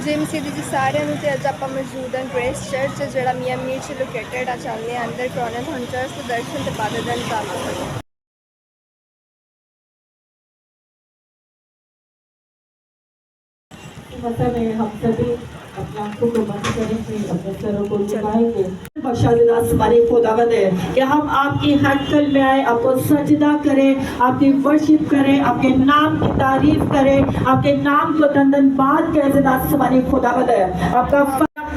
جی مسیح جی سارے تے اج آپ موجود ہیں گریس چرچ جڑا میاں میر سے لوکیٹڈ آ چلنے اندر کرونا ہن چرچ کے درشن تے عبادت دا انتظام کرو. میں ہم سبھی اپنے آنکھوں کو بند کریں گے، اپنے سروں کو جھکائیں گے. بخشادہ آسمانی خداوند ہے کہ ہم آپ کی ہیکل میں آئے، آپ کو سجدہ کریں، آپ کی ورشپ کریں، آپ کے نام کی تعریف کریں، آپ کے نام کو دندن بات کریں. آسمانی خداوند ہے آپ کا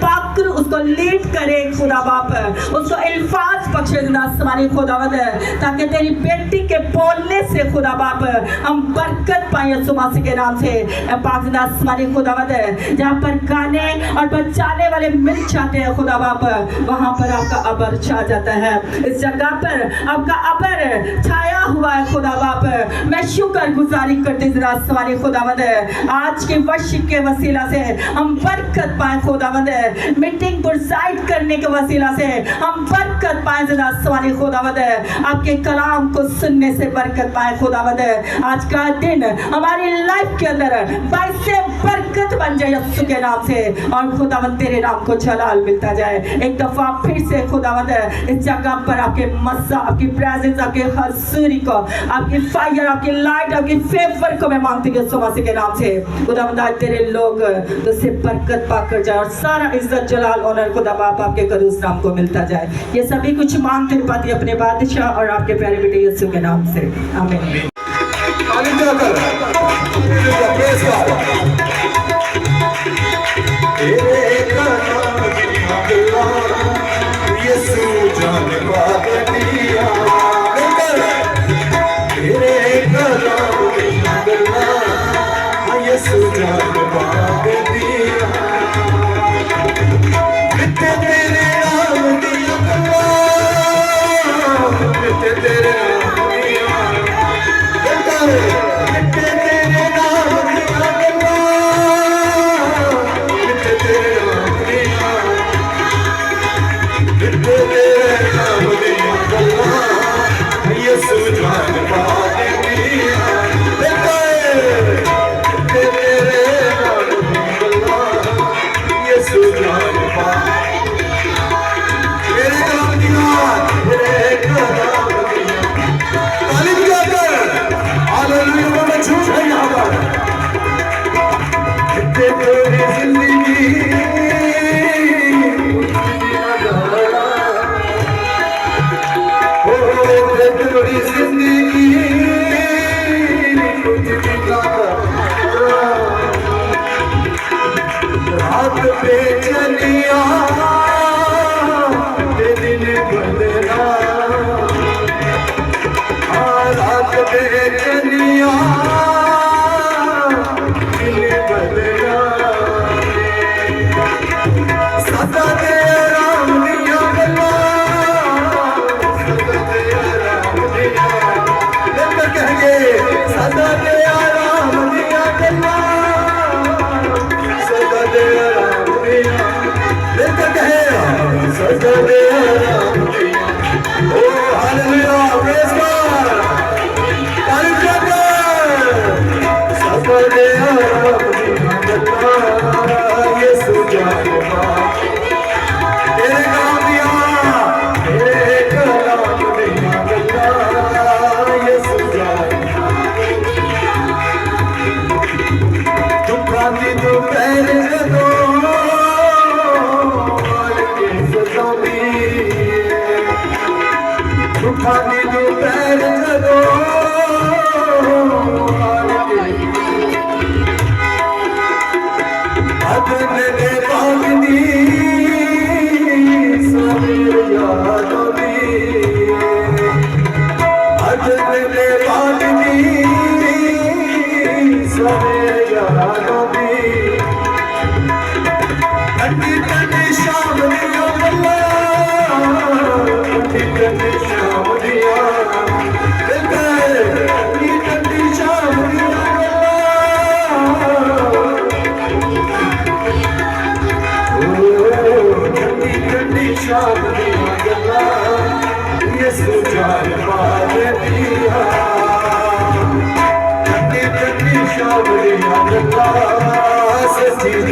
پاکر اس کو لیڈ کرے خدا باپ، اس کو الفاظ بخشے آسمانی خداوند ہے تاکہ تیری بیٹی کے بولنے سے خدا باپ ہم برکت پائیں یسوع مسیح کے نام سے. پاک آسمانی خداوند ہے جہاں پر گانے اور بچانے والے مل جاتے ہیں خدا باپ، وہاں پر آپ کا ابر چھا جاتا ہے. اس جگہ پر آپ کا ابر چھایا ہوا ہے خدا باپ. میں شکر گزاری کرتی ہوں آسمانی خداوند ہے آج کی ورشپ کے وسیلہ سے ہم برکت پائیں خداوند ہے. میٹنگ پرسائڈ کرنے کے وسیلہ سے ہم برکت پائیں آسمانی خداوند ہے. آپ کے کلام کو سننے سے برکت پائیں خداوند ہے. آج کا دن ہماری لائف کے اندر باعث برکت بن جائے یسوع کے نام سے، اور خداوند تیرے نام کو جلال ملتا جائے. ایک دفعہ پھر سے خداوند اس جگہ پر آپ کے مزہ، آپ کی پریزنس، آپ کے حضوری کو، آپ کی فائر، آپ کی لائٹ، آپ کی فیور کو میں مانگتی ہوں یسوع مسیح کے نام سے. خداوند آج تیرے لوگ تو سے برکت پا کر جائے اور سارا عزت جلال اونر خدا باپ آپ کے قدوس نام کو ملتا جائے. یہ سبھی کچھ مانگتے پاتی اپنے بادشاہ اور آپ کے پیارے بیٹے یسوع کے نام سے، آمین.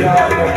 Yes,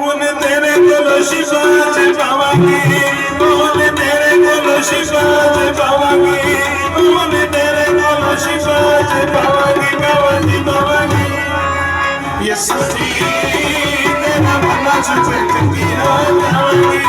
ਹੁਣ ਤੇਰੇ ਕੋਲੋਂ ਸ਼ਿਫਾ ਚ ਪਾਵਾਂਗੀ ਹੁਣ ਤੇਰੇ ਕੋਲੋਂ ਸ਼ਿਫਾ ਚ ਪਾਵਾਂਗੀ ਹੁਣ ਤੇਰੇ ਕੋਲੋਂ ਸ਼ਿਫਾ ਚ ਪਾਵਾਂਗੀ ਪਾਵਾਂਗੀ ਯਿਸੂ ਜੀ ਤੇਰਾ ਪੱਲਾ ਛੁਪੇ ਚੰਗੀ ਹੋ ਜਾਵਾਂਗੀ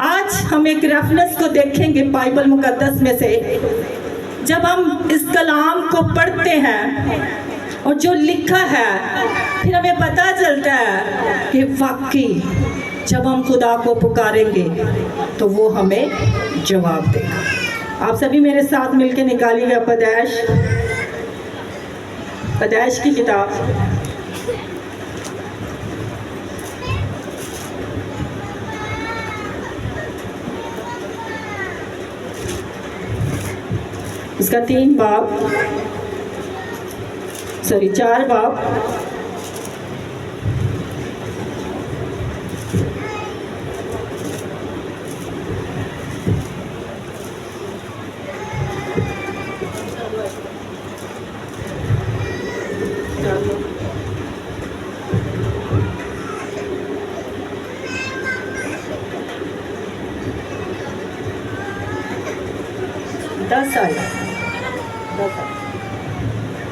آج ہم ایک ریفرنس کو دیکھیں گے بائبل مقدس میں سے. جب ہم اس کلام کو پڑھتے ہیں اور جو لکھا ہے پھر ہمیں پتہ چلتا ہے کہ واقعی جب ہم خدا کو پکاریں گے تو وہ ہمیں جواب دے گا. آپ سبھی میرے ساتھ مل کے نکالیے گا پیدائش کی کتاب. اس کا 4 باب.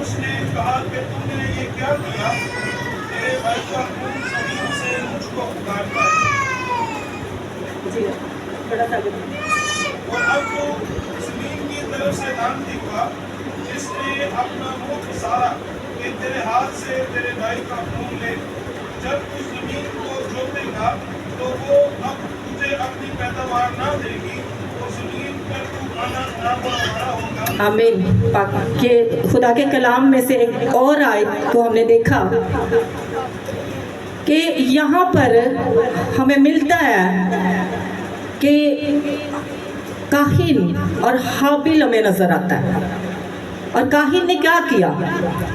اس نے کہا کہ تم نے یہ کیا کیا؟ تیرے بھائی کا خون زمین سے مجھ کو پکارتا ہے. اور اب تو زمین کی طرف سے دانتی ہوا جس نے اپنا منہ پسارا کہ تیرے ہاتھ سے تیرے بھائی کا خون لے. جب تو زمین کو جوتے گا تو وہ اب تجھے اپنی پیداوار نہ دے گی. آمین. کہ خدا کے کلام میں سے ایک اور آیت کو ہم نے دیکھا کہ یہاں پر ہمیں ملتا ہے کہ کاہن اور حابیل ہمیں نظر آتا ہے. اور کاہن نے کیا کیا؟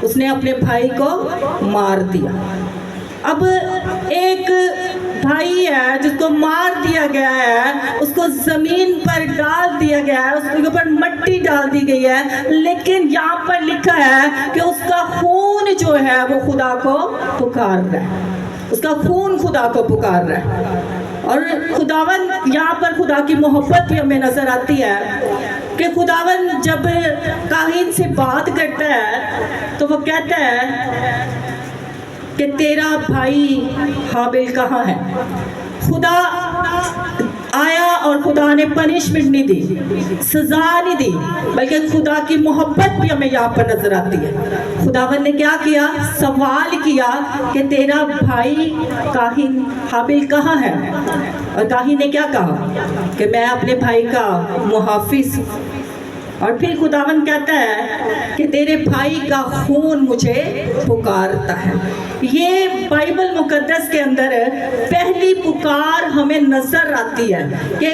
اس نے اپنے بھائی کو مار دیا. اب ایک بھائی ہے جس کو مار دیا گیا ہے, اس کو زمین پر ڈال دیا گیا ہے, اس کے اوپر مٹی ڈال دی گئی ہے, لیکن یہاں پر لکھا ہے کہ اس کا خون جو ہے وہ خدا کو پکار رہا ہے. اس کا خون خدا کو پکار رہا ہے. اور خداوند یہاں پر خدا کی محبت بھی ہمیں نظر آتی ہے کہ خداوند جب کاہن سے بات کرتا ہے تو وہ کہتا ہے کہ تیرا بھائی حابیل کہاں ہے. خدا آیا اور خدا نے پنشمنٹ نہیں دی, سزا نہیں دی, بلکہ خدا کی محبت بھی ہمیں یہاں پر نظر آتی ہے. خداوند نے کیا کیا؟ سوال کیا کہ تیرا بھائی کاہن حابیل کہاں ہے. اور کاہن نے کیا کہا کہ میں اپنے بھائی کا محافظ ہوں. اور پھر خداوند کہتا ہے کہ تیرے بھائی کا خون مجھے پکارتا ہے. یہ بائبل مقدس کے اندر پہلی پکار ہمیں نظر آتی ہے کہ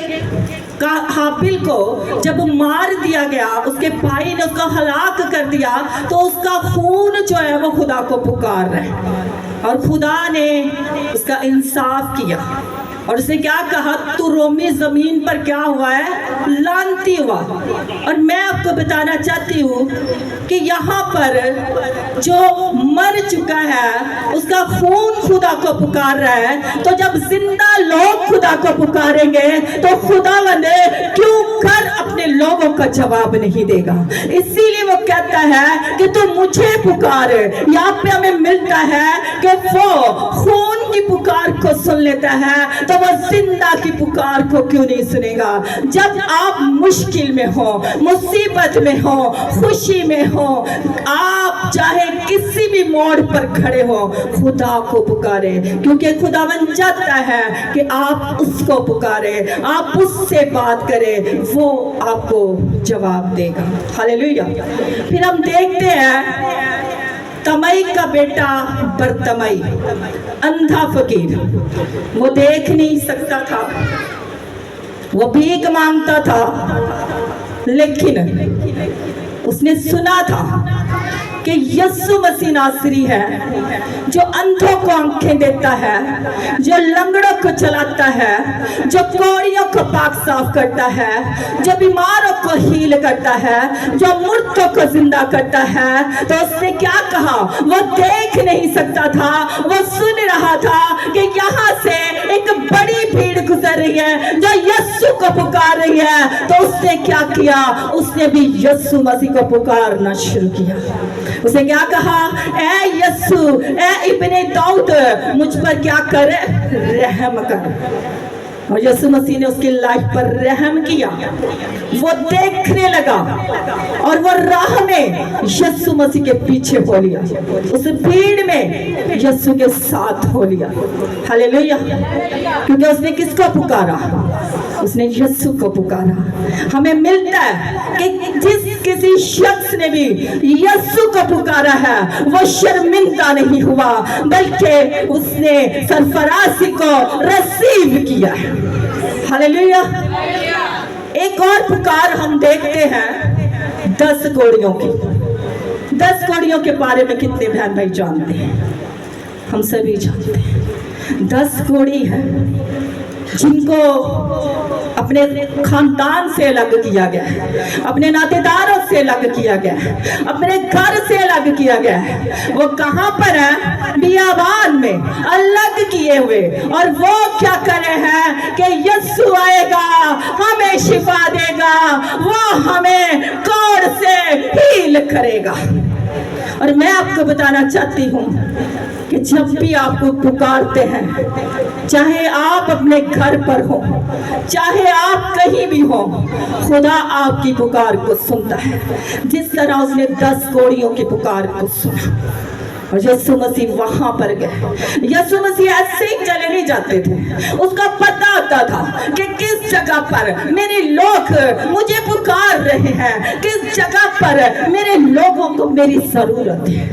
حابیل کو جب مار دیا گیا, اس کے بھائی نے اس کو ہلاک کر دیا, تو اس کا خون جو ہے وہ خدا کو پکار رہا ہے. اور خدا نے اس کا انصاف کیا اور اس نے کیا کہا؟ تو رومی زمین پر کیا ہوا ہے؟ لعنتی ہوا. اور میں آپ کو بتانا چاہتی ہوں کہ یہاں پر جو مر چکا ہے اس کا خون خدا کو پکار رہا ہے. تو جب زندہ لوگ خدا کو پکاریں گے تو خداوند کیوں کر اپنے لوگوں کا جواب نہیں دے گا. اسی لیے وہ کہتا ہے کہ تو مجھے پکار. یہاں پہ ہمیں ملتا ہے کہ وہ خون کی پکار کو سن لیتا ہے تو وہ زندہ کی پکار کو کیوں نہیں سنے گا. جب آپ مشکل میں ہو, مصیبت میں ہو, خوشی میں ہو, آپ چاہے کسی بھی موڑ پر کھڑے ہو, خدا کو پکارے, کیونکہ خداوند چاہتا ہے کہ آپ اس کو پکارے, آپ اس سے بات کریں, وہ آپ کو جواب دے گا. ہاللیلویا. پھر ہم دیکھتے ہیں تمئی کا بیٹا برتمئی, اندھا فقیر, وہ دیکھ نہیں سکتا تھا, وہ بھیک مانگتا تھا, لیکن اس نے سنا تھا کہ یسوع مسیح ناصری ہے جو اندھوں کو آنکھیں دیتا ہے, جو لنگڑوں کو چلاتا ہے, جو کوڑیوں کو پاک صاف کرتا ہے, جو بیماروں کو ہیل کرتا ہے, جو مردوں کو زندہ کرتا ہے. تو اس نے کیا کہا؟ وہ دیکھ نہیں سکتا تھا, وہ سن رہا تھا کہ یہاں سے ایک بڑی بھیڑ گزر رہی ہے جو یسوع کو پکار رہی ہے. تو اس نے کیا کیا؟ اس نے بھی یسوع مسیح کو پکارنا شروع کیا. اس نے کیا کہا؟ اے یسوع, اے ابن داؤد, مجھ پر کیا کر؟ رحم کر. اور یسوع مسیح نے اس کی لائف پر رحم کیا. وہ دیکھنے لگا اور وہ راہ میں یسوع مسیح کے پیچھے ہو لیا, اس بھیڑ میں یسوع کے ساتھ ہو لیا. ہاللیلویا. کیونکہ اس نے کس کو پکارا؟ اس نے یسوع کو پکارا. ہمیں ملتا ہے کہ جس کسی شخص نے بھی یسوع کو پکارا ہے وہ شرمندہ نہیں ہوا, بلکہ اس نے سرفرازی کو ریسیو کیا ہے. ہاللیلویا. ایک اور پکار ہم دیکھتے ہیں 10 کوڑیوں کی. 10 کوڑیوں کے بارے میں کتنے بہن بھائی جانتے ہیں؟ ہم سبھی جانتے ہیں. 10 کوڑی ہیں جن کو اپنے خاندان سے الگ کیا گیا ہے, اپنے ناطے داروں سے الگ کیا گیا ہے, اپنے گھر سے الگ کیا گیا ہے. وہ کہاں پر ہیں؟ بیابان میں الگ کیے ہوئے. اور وہ کیا کرے ہیں کہ یسوع آئے گا, ہمیں شفا دے گا, وہ ہمیں کوڑ سے ہیل کرے گا. اور میں آپ کو بتانا چاہتی ہوں کہ جب بھی آپ کو پکارتے ہیں, چاہے آپ اپنے گھر پر ہو, چاہے آپ کہیں بھی ہو, خدا آپ کی پکار کو سنتا ہے. جس طرح اس نے 10 کوڑیوں کی پکار کو سنا اور یسوع مسیح وہاں پر گئے. یسوع مسیح ایسے ہی چلے نہیں جاتے تھے, اس کا پتہ آتا تھا کہ کس جگہ پر میرے لوگ مجھے پکار رہے ہیں, کس جگہ پر میرے لوگوں کو میری ضرورت ہے.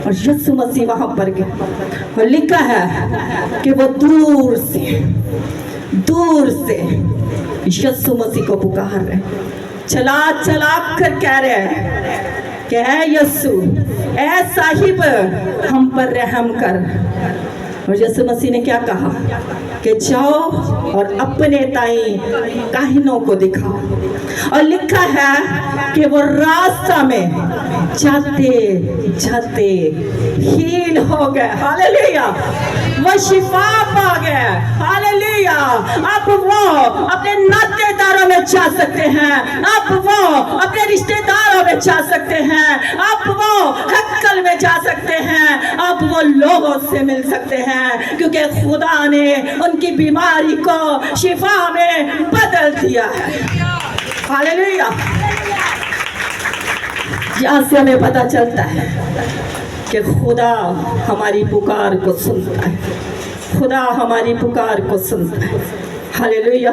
اور یسوع مسیح وہاں پر گئے اور لکھا ہے کہ وہ دور سے یسوع مسیح کو پکار رہے, چلا کر کہہ رہے ہیں کہ اے یسوع, اے صاحب, ہم پر رحم کر. اور یسوع مسیح نے کیا کہا کہ جاؤ اور اپنے تائیں کاہنوں کو دکھاؤ. اور لکھا ہے کہ وہ راستہ میں جاتے ہیل ہو گئے. ہاللیلویا. وہ شفا پا گئے. ہاللیلویا. اب وہ اپنے ناطے داروں میں جا سکتے ہیں, اب وہ اپنے رشتہ داروں میں جا سکتے ہیں, اب وہ ہیکل میں جا سکتے ہیں, اب وہ لوگوں سے مل سکتے ہیں, کیونکہ خدا نے ان کی بیماری کو شفا میں بدل دیا ہے. ہاللیلویا. یہاں سے ہمیں پتہ چلتا ہے کہ خدا ہماری پکار کو سنتا ہے, خدا ہماری پکار کو سنتا ہے. ہاللیلویا.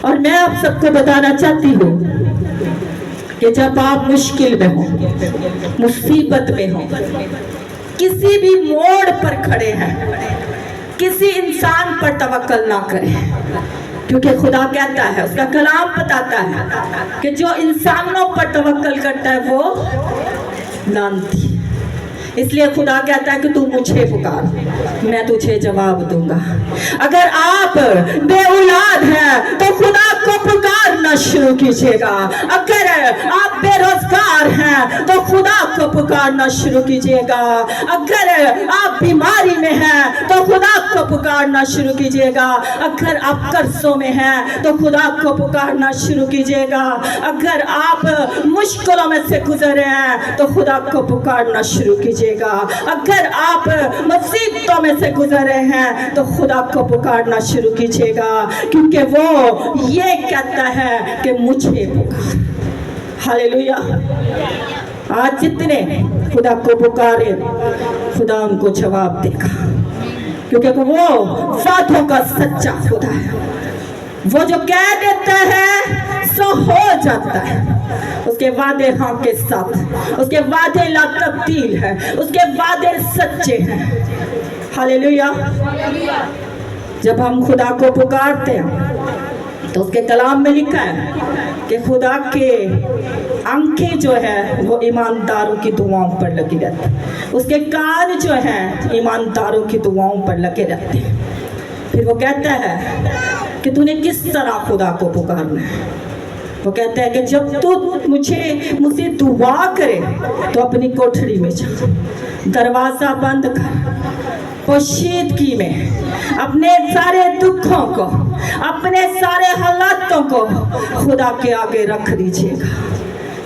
اور میں آپ سب کو بتانا چاہتی ہوں کہ جب آپ مشکل میں ہوں, مصیبت میں ہوں, کسی بھی موڑ پر کھڑے ہیں, کسی انسان پر توکل نہ کریں, کیونکہ خدا کہتا ہے, اس کا کلام بتاتا ہے کہ جو انسانوں پر توکل کرتا ہے وہ لعنتی. اس لیے خدا کہتا ہے کہ تو مجھے پکار, میں تجھے جواب دوں گا. اگر آپ بے اولاد ہیں تو خدا کو پکارنا شروع کیجیے گا. اگر آپ بے روزگار ہیں تو خدا کو پکارنا شروع کیجیے گا. اگر آپ بیماری میں ہیں تو خدا کو پکارنا شروع کیجیے گا. اگر آپ قرضوں میں ہیں تو خدا کو پکارنا شروع کیجیے گا. اگر آپ مشکلوں میں سے گزر رہے ہیں تو خدا کو پکارنا شروع کیجیے گا. اگر آپ مصیبتوں میں سے گزر رہے ہیں تو خدا کو پکارنا شروع کیجیے گا, کیونکہ وہ یہ کہتا ہے کہ مجھے پکار. ہاللیلویا. آج جتنے خدا کو پکارے خدا ان کو جواب دے گا, کیونکہ وہ وعدوں کا سچا خدا ہے. وہ جو کہہ دیتا ہے سو ہو جاتا ہے. اس کے وعدے ہاں کے ساتھ, اس کے وعدے لا تبدیل ہیں, اس کے وعدے سچے ہیں. ہاللیلویا. جب ہم خدا کو پکارتے ہیں تو اس کے کلام میں لکھا ہے کہ خدا کے آنکھیں جو ہے وہ ایمانداروں کی دعاؤں پر لگی رہتی ہیں, اس کے کان جو ہیں ایمانداروں کی دعاؤں پر لگے رہتے ہیں. پھر وہ کہتا ہے کہ تو نے کس طرح خدا کو پکارنا ہے. وہ کہتا ہے کہ جب تو مجھ سے دعا کرے تو اپنی کوٹھڑی میں جا, دروازہ بند کر, پوشیدگی میں اپنے سارے دکھوں کو, اپنے سارے حالاتوں کو خدا کے آگے رکھ دیجیے گا.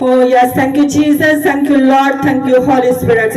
Oh yes, thank you Jesus, thank you Lord, thank you Holy Spirit।